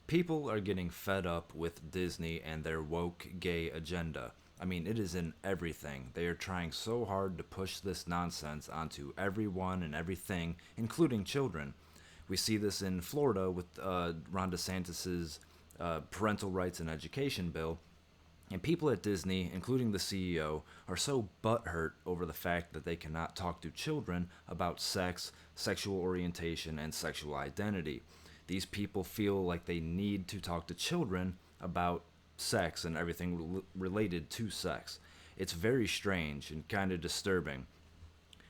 People are getting fed up with Disney and their woke gay agenda. I mean, it is in everything. They are trying so hard to push this nonsense onto everyone and everything, including children. We see this in Florida with Ron DeSantis's parental rights and education bill, and people at Disney, including the CEO, are so butthurt over the fact that they cannot talk to children about sex, sexual orientation, and sexual identity. These people feel like they need to talk to children about sex and everything related to sex. It's very strange and kind of disturbing.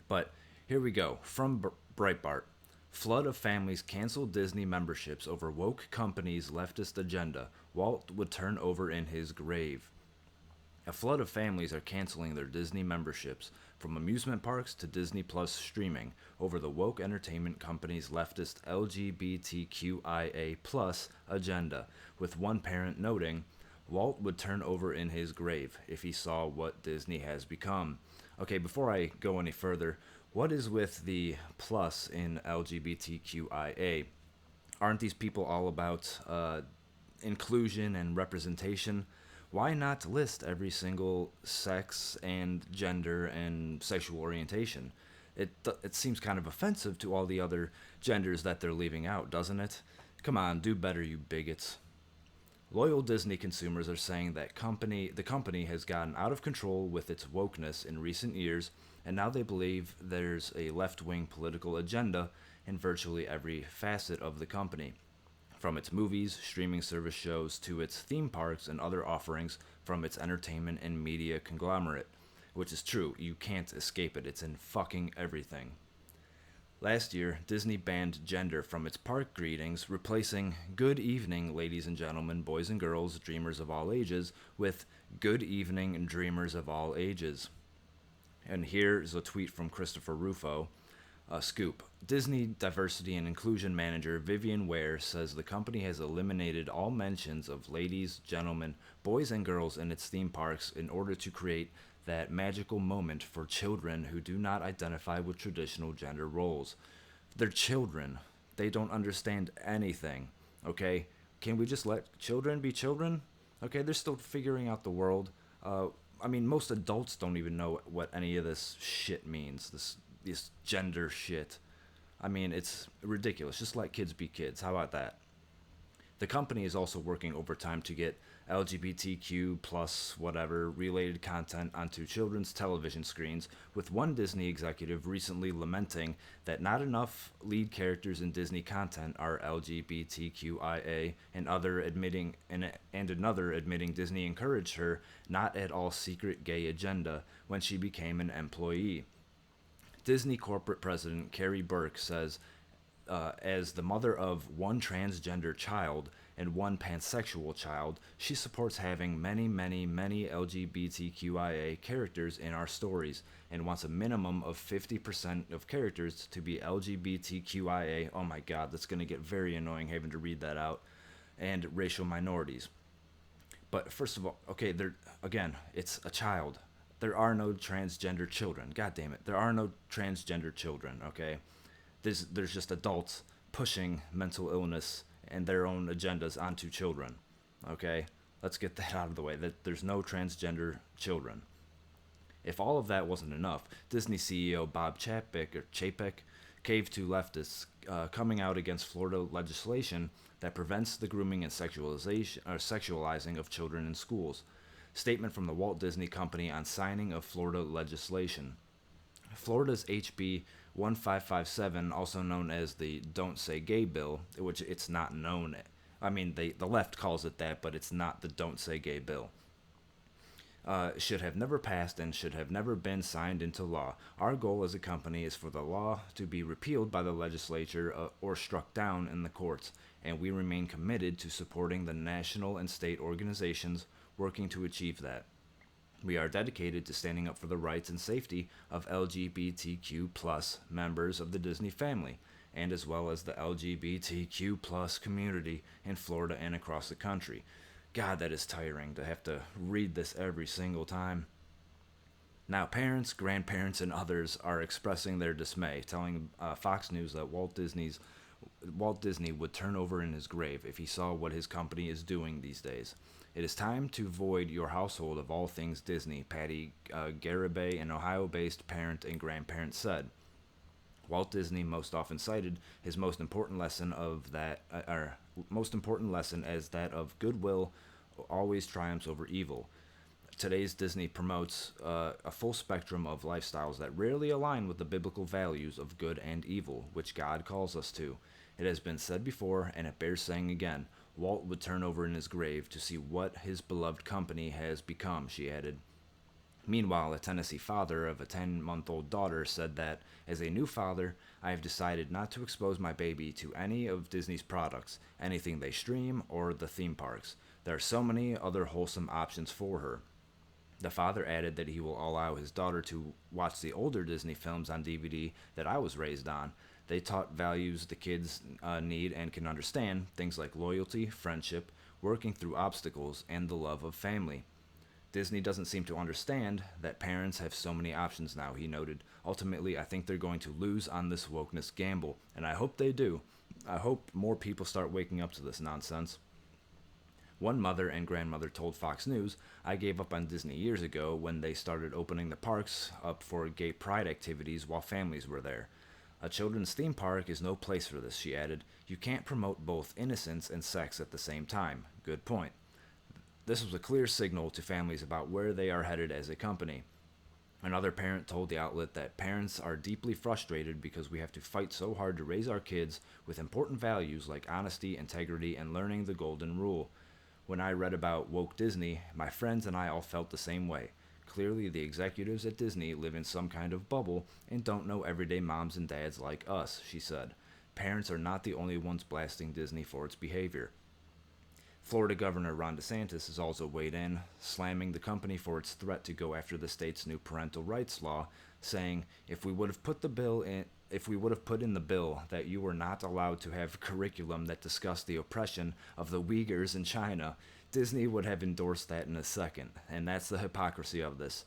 But here we go. From Breitbart. Flood of families cancel Disney memberships over woke company's leftist agenda. Walt would turn over in his grave. A flood of families are canceling their Disney memberships, from amusement parks to Disney Plus streaming, over the woke entertainment company's leftist LGBTQIA plus agenda, with one parent noting, Walt would turn over in his grave if he saw what Disney has become. Okay, before I go any further, what is with the plus in LGBTQIA? Aren't these people all about inclusion and representation? Why not list every single sex and gender and sexual orientation? It seems kind of offensive to all the other genders that they're leaving out, doesn't it? Come on, do better, you bigots. Loyal Disney consumers are saying that the company has gotten out of control with its wokeness in recent years, and now they believe there's a left-wing political agenda in virtually every facet of the company, from its movies, streaming service shows, to its theme parks and other offerings from its entertainment and media conglomerate. Which is true, you can't escape it, it's in fucking everything. Last year, Disney banned gender from its park greetings, replacing "Good evening, ladies and gentlemen, boys and girls, dreamers of all ages" with "Good evening, dreamers of all ages." And here's a tweet from Christopher Rufo. Scoop. Disney Diversity and Inclusion Manager Vivian Ware says the company has eliminated all mentions of ladies, gentlemen, boys, and girls in its theme parks in order to create that magical moment for children who do not identify with traditional gender roles. They're children. They don't understand anything. Okay? Can we just let children be children? Okay, they're still figuring out the world. I mean, most adults don't even know what any of this shit means. This gender shit. I mean, it's ridiculous. Just let kids be kids. How about that? The company is also working overtime to get LGBTQ plus whatever related content onto children's television screens, with one Disney executive recently lamenting that not enough lead characters in Disney content are LGBTQIA, and another admitting Disney encouraged her not at all secret gay agenda when she became an employee. Disney corporate president Carrie Burke says, as the mother of one transgender child and one pansexual child, she supports having many, many, many LGBTQIA characters in our stories and wants a minimum of 50% of characters to be LGBTQIA. Oh my god, that's going to get very annoying having to read that out. And racial minorities. But first of all, okay, again, it's a child. There are no transgender children. God damn it. There are no transgender children, okay? There's just adults pushing mental illness and their own agendas onto children. Okay? Let's get that out of the way. That there's no transgender children. If all of that wasn't enough, Disney CEO Bob Chapek caved to leftists, coming out against Florida legislation that prevents the grooming and sexualizing of children in schools. Statement from the Walt Disney Company on signing of Florida legislation. Florida's HB 1557, also known as the Don't Say Gay bill, which it's not known. I mean, the left calls it that, but it's not the Don't Say Gay bill. Should have never passed and should have never been signed into law. Our goal as a company is for the law to be repealed by the legislature or struck down in the courts, and we remain committed to supporting the national and state organizations working to achieve that. We are dedicated to standing up for the rights and safety of LGBTQ plus members of the Disney family, and as well as the LGBTQ plus community in Florida and across the country. God, that is tiring to have to read this every single time. Now, parents, grandparents, and others are expressing their dismay, telling Fox News that Walt Disney's Walt Disney would turn over in his grave if he saw what his company is doing these days. It is time to void your household of all things Disney, Patty Garibay, an Ohio based parent and grandparent, said. Walt Disney most often cited his most important lesson of that, or most important lesson as that of goodwill always triumphs over evil. Today's Disney promotes a full spectrum of lifestyles that rarely align with the biblical values of good and evil, which God calls us to. It has been said before, and it bears saying again. Walt would turn over in his grave to see what his beloved company has become, she added. Meanwhile, a Tennessee father of a 10-month-old daughter said that, as a new father, I have decided not to expose my baby to any of Disney's products, anything they stream, or the theme parks. There are so many other wholesome options for her. The father added that he will allow his daughter to watch the older Disney films on DVD that I was raised on. They taught values the kids need and can understand, things like loyalty, friendship, working through obstacles, and the love of family. Disney doesn't seem to understand that parents have so many options now, he noted. Ultimately, I think they're going to lose on this wokeness gamble, and I hope they do. I hope more people start waking up to this nonsense. One mother and grandmother told Fox News, I gave up on Disney years ago when they started opening the parks up for gay pride activities while families were there. A children's theme park is no place for this, she added. You can't promote both innocence and sex at the same time. Good point. This was a clear signal to families about where they are headed as a company. Another parent told the outlet that parents are deeply frustrated because we have to fight so hard to raise our kids with important values like honesty, integrity, and learning the golden rule. When I read about woke Disney, my friends and I all felt the same way. Clearly, the executives at Disney live in some kind of bubble and don't know everyday moms and dads like us, she said. Parents are not the only ones blasting Disney for its behavior. Florida Governor Ron DeSantis has also weighed in, slamming the company for its threat to go after the state's new parental rights law, saying, if we would have put in the bill that you were not allowed to have curriculum that discussed the oppression of the Uyghurs in China, Disney would have endorsed that in a second. And that's the hypocrisy of this.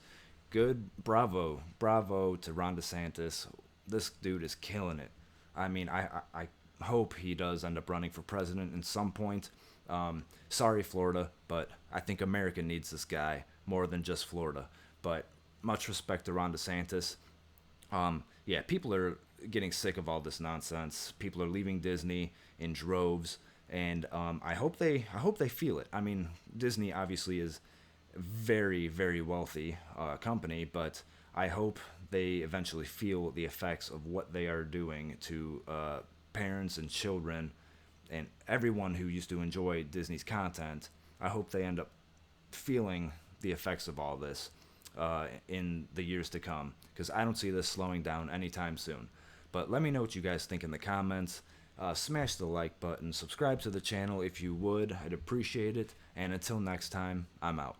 Good, bravo to Ron DeSantis. This dude is killing it. I mean, I hope he does end up running for president at some point. Sorry, Florida, but I think America needs this guy more than just Florida. But much respect to Ron DeSantis. Yeah, people are getting sick of all this nonsense. People are leaving Disney in droves, and I hope they feel it. I mean, Disney obviously is a very, very wealthy company, but I hope they eventually feel the effects of what they are doing to parents and children and everyone who used to enjoy Disney's content. I hope they end up feeling the effects of all this in the years to come, because I don't see this slowing down anytime soon. But let me know what you guys think in the comments. Smash the like button, subscribe to the channel if you would. I'd appreciate it. And until next time, I'm out.